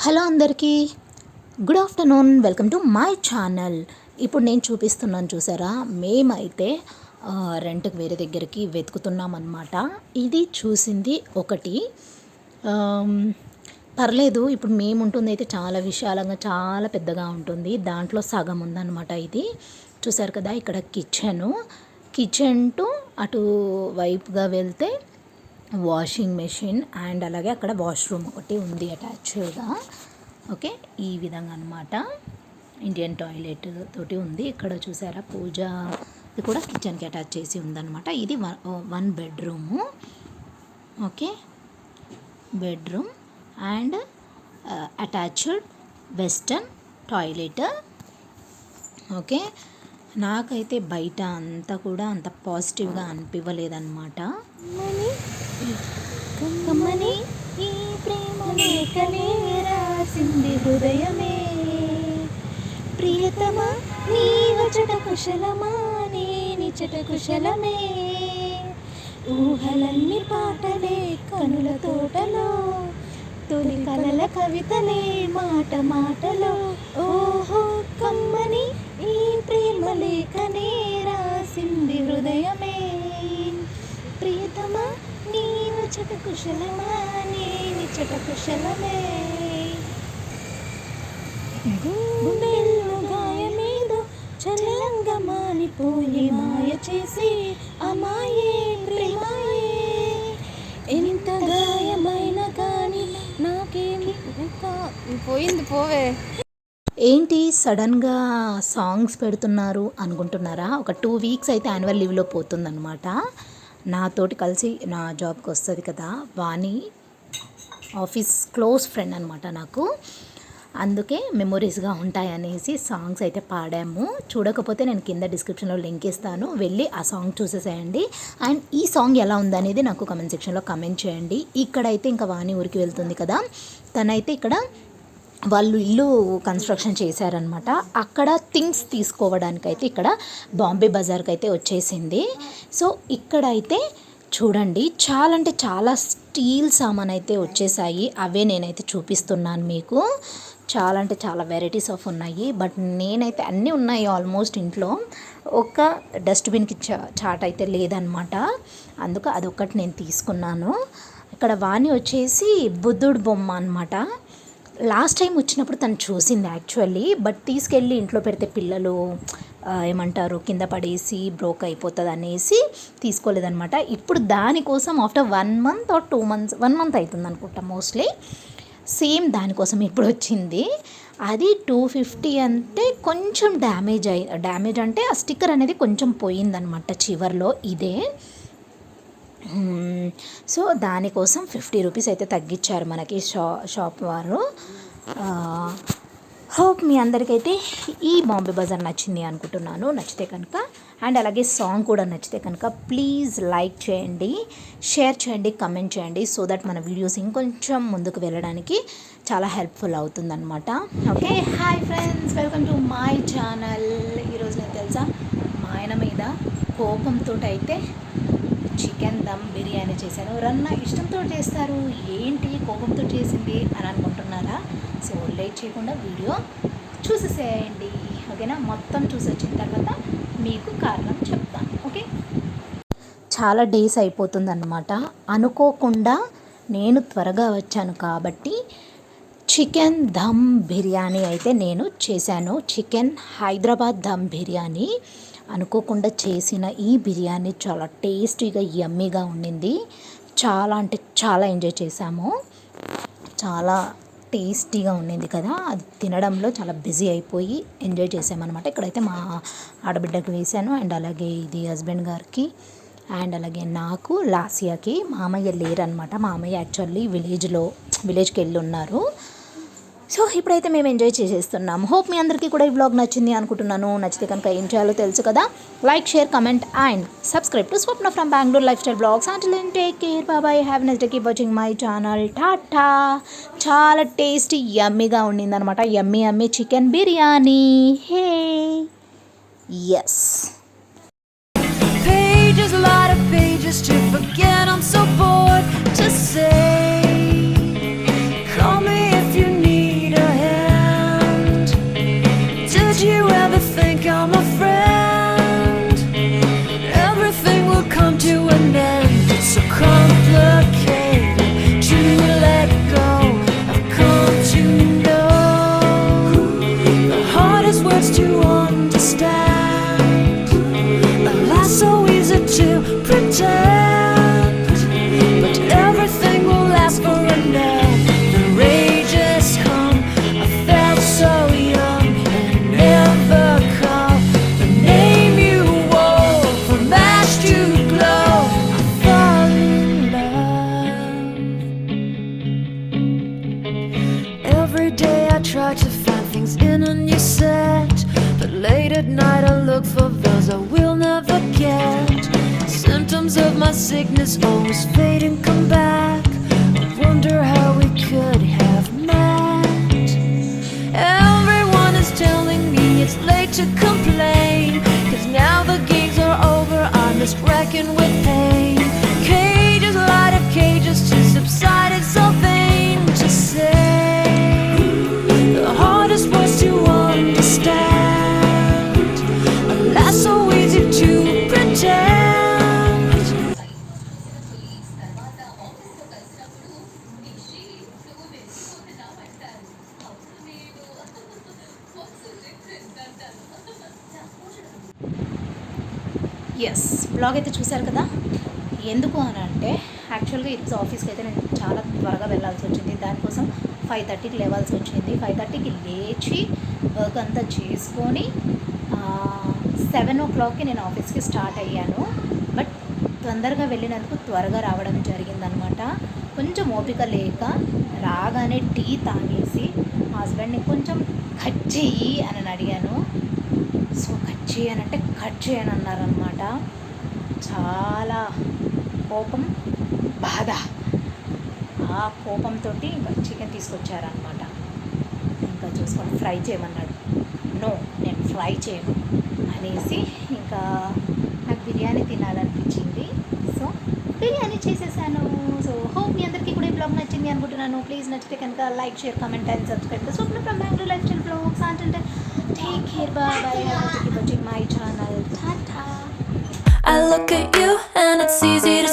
Hello అందరికీ, good afternoon. Welcome to my channel. ఇప్పుడు నేను చూపిస్తున్నాను చూసారా, మేమైతే రెంట్కి వేరే దగ్గరికి వెతుకుతున్నాం అన్నమాట. ఇది చూసింది ఒకటి పర్లేదు. ఇప్పుడు మేము ఉంటుంది అయితే చాలా విశాలంగా చాలా పెద్దగా ఉంటుంది. దాంట్లో సగం ఉందన్నమాట. ఇది చూసారు కదా, ఇక్కడ కిచెన్ టు అటు వైపుగా వెళ్తే వాషింగ్ మెషిన్ అండ్ అలాగే అక్కడ వాష్రూమ్ ఒకటి ఉంది అటాచ్గా. ఓకే, ఈ విధంగా అనమాట. ఇండియన్ టాయిలెట్ తోటి ఉంది. ఇక్కడ చూసారా, పూజ ఇది కూడా కిచెన్కి అటాచ్ చేసి ఉందన్నమాట. ఇది one bedroom. Okay, bedroom and attached western toilet. Okay, నాకైతే బయట అంతా కూడా అంత పాజిటివ్గా అనిపించలేదన్నమాట. కమ్మని ఈ ప్రేమ లేఖనే రాసింది హృదయమే, ప్రియతమా నీవచట కుశలమా నేనిచట కుశలమే, ఊహలన్నీ పాటలే కనుల తోటలో, తొలి కలల కవితలే మాట మాటలో, ఓహో కమ్మని ఈ ప్రేమ లేఖనే రాసింది హృదయమే, ప్రియతమా నీవు చట కుశలమా నేని చట కుశలమే, గుండెల్లో గాయమేదో చల్లంగా మానిపోయి మాయ చేసి అమాయే ప్రేమాయే, ఎంత గాయమైన కానీ నాకేమి పోయింది పోవే. ఏంటి సడన్గా సాంగ్స్ పెడుతున్నారు అనుకుంటున్నారా? ఒక 2 వీక్స్ అయితే యాన్యువల్ లీవ్లో పోతుందన్నమాట. నాతోటి కలిసి నా జాబ్కి వస్తుంది కదా, వాణి ఆఫీస్ క్లోజ్ ఫ్రెండ్ అనమాట నాకు. అందుకే మెమొరీస్గా ఉంటాయనేసి సాంగ్స్ అయితే పాడాము. చూడకపోతే నేను కింద డిస్క్రిప్షన్లో లింక్ ఇస్తాను, వెళ్ళి ఆ సాంగ్ చూసేసేయండి. అండ్ ఈ సాంగ్ ఎలా ఉందనేది నాకు కమెంట్ సెక్షన్లో కమెంట్ చేయండి. ఇక్కడైతే ఇంకా వాణి ఊరికి వెళ్తుంది కదా, తనైతే ఇక్కడ వాళ్ళు ఇల్లు కన్స్ట్రక్షన్ చేశారనమాట. అక్కడ థింగ్స్ తీసుకోవడానికైతే ఇక్కడ బాంబే బజార్కి అయితే వచ్చేసింది. సో ఇక్కడైతే చూడండి, చాలా అంటే చాలా స్టీల్ సామాన్ అయితే వచ్చేసాయి. అవే నేనైతే చూపిస్తున్నాను మీకు. చాలా అంటే చాలా వెరైటీస్ ఆఫ్ ఉన్నాయి. బట్ నేనైతే అన్నీ ఉన్నాయి ఆల్మోస్ట్ ఇంట్లో. ఒక డస్ట్బిన్కి చాట్ అయితే లేదనమాట, అందుకు అదొక్కటి నేను తీసుకున్నాను. ఇక్కడ వాణి వచ్చేసి బుద్ధుడు బొమ్మ అనమాట. లాస్ట్ టైం వచ్చినప్పుడు తను చూసింది యాక్చువల్లీ, బట్ తీసుకెళ్ళి ఇంట్లో పెడితే పిల్లలు ఏమంటారు కింద పడేసి బ్రోక్ అయిపోతుంది అనేసి తీసుకోలేదనమాట. ఇప్పుడు దానికోసం after 1 month or 2 months, 1 month అవుతుంది అనుకుంటా మోస్ట్లీ, సేమ్ దానికోసం ఇప్పుడు వచ్చింది. అది 250 అంటే కొంచెం డ్యామేజ్ అంటే ఆ స్టిక్కర్ అనేది కొంచెం పోయిందనమాట చివర్లో ఇదే. సో దానికోసం 50 రూపీస్ అయితే తగ్గించారు మనకి షాప్ వారు. హోప్ మీ అందరికైతే ఈ బాంబే బజార్ నచ్చింది అనుకుంటున్నాను. నచ్చితే కనుక అండ్ అలాగే సాంగ్ కూడా నచ్చితే కనుక ప్లీజ్ లైక్ చేయండి, షేర్ చేయండి, కమెంట్ చేయండి. సో దట్ మన వీడియోస్ ఇంకొంచెం ముందుకు వెళ్ళడానికి చాలా హెల్ప్ఫుల్ అవుతుందన్నమాట. Okay, hi friends, welcome to my channel. ఈరోజు నేను తెలుసా మా ఆయన మీద కోపంతో అయితే చికెన్ దమ్ బిర్యానీ చేశాను. రన్న ఇష్టంతో చేస్తారు, ఏంటి కోపంతో చేసింది అని అనుకుంటున్నారా? సో లేట్ చేయకుండా వీడియో చూసేసేయండి, ఓకేనా? మొత్తం చూసి వచ్చిన తర్వాత మీకు కారణం చెప్తాను. ఓకే, చాలా డేస్ అయిపోతుందన్నమాట. అనుకోకుండా నేను త్వరగా వచ్చాను కాబట్టి చికెన్ దమ్ బిర్యానీ అయితే నేను చేశాను. చికెన్ హైదరాబాద్ దమ్ బిర్యానీ. అనుకోకుండా చేసిన ఈ బిర్యానీ చాలా టేస్టీగా యమ్మీగా ఉండింది. చాలా అంటే చాలా ఎంజాయ్ చేశాము. చాలా టేస్టీగా ఉండింది కదా, అది తినడంలో చాలా బిజీ అయిపోయి ఎంజాయ్ చేసామన్నమాట. ఇక్కడైతే మా ఆడబిడ్డకి వేశాను అండ్ అలాగే ఇది హస్బెండ్ గారికి అండ్ అలాగే నాకు, లాసియాకి. మామయ్య లేరనమాట. మామయ్య యాక్చువల్లీ విలేజ్కి వెళ్ళి ఉన్నారు. సో ఇప్పుడైతే మేము ఎంజాయ్ చేసేస్తున్నాం. హోప్ మీ అందరికీ కూడా ఈ వ్లాగ్ నచ్చింది అనుకుంటున్నాను. నచ్చితే కనుక ఏం చేయాలో తెలుసు కదా, like, share, comment and subscribe to Swapna from Bengaluru life style blogs. Until then take care, bye, have a nice day, keep watching my channel, tata. చాలా టేస్టీ యమ్మీగా ఉండిందనమాట. Yummy chicken biryani. Hey yes, pages, a lot of pages to forget. I'm so bored to say, call me if you need Every day I try to find things in a new set, but late at night I look for those I will never get. Symptoms of my sickness always fade and come back. I wonder how we could have met. Everyone is telling me it's late to complain, 'cause now the games are over, I'm just wrecking with pain. Cages, light of cages to subside, it's so vain to say. The hardest words to understand, alas so easy to pretend. ఎస్ blog అయితే చూశారు కదా. ఎందుకు అని అంటే యాక్చువల్గా ఈరోజు ఆఫీస్కి అయితే నేను చాలా త్వరగా వెళ్ళాల్సి వచ్చింది. దానికోసం 5:30కి లేవాల్సి వచ్చింది. 5:30కి లేచి వర్క్ అంతా చేసుకొని 7 o'clockకి నేను ఆఫీస్కి స్టార్ట్ అయ్యాను. బట్ తొందరగా వెళ్ళినందుకు త్వరగా రావడం జరిగిందనమాట. కొంచెం ఓపిక లేక రాగానే టీ తాగేసి హస్బెండ్ని కొంచెం కట్ చెయ్యి అని అడిగాను. సో కట్ చేయనంటే కట్ చేయను అన్నారనమాట. చాలా కోపం, బాధ. ఆ కోపంతో ఇంకా చికెన్ తీసుకొచ్చారనమాట. ఇంకా చూసుకొని ఫ్రై చేయమన్నాడు. నో, నేను ఫ్రై చేయను అనేసి ఇంకా నాకు బిర్యానీ తినాలనిపించింది. సో బిర్యానీ చేసేసాను. సో హోప్ మీ అందరికీ కూడా ఈ బ్లాగ్ నచ్చింది అనుకుంటున్నాను. ప్లీజ్ నచ్చితే కనుక like, share, comment and subscribe. Swapna from Bengaluru life style blogs. అంటే take care, bye bye. Keep watching my channel. Tata. I look at you and it's easy to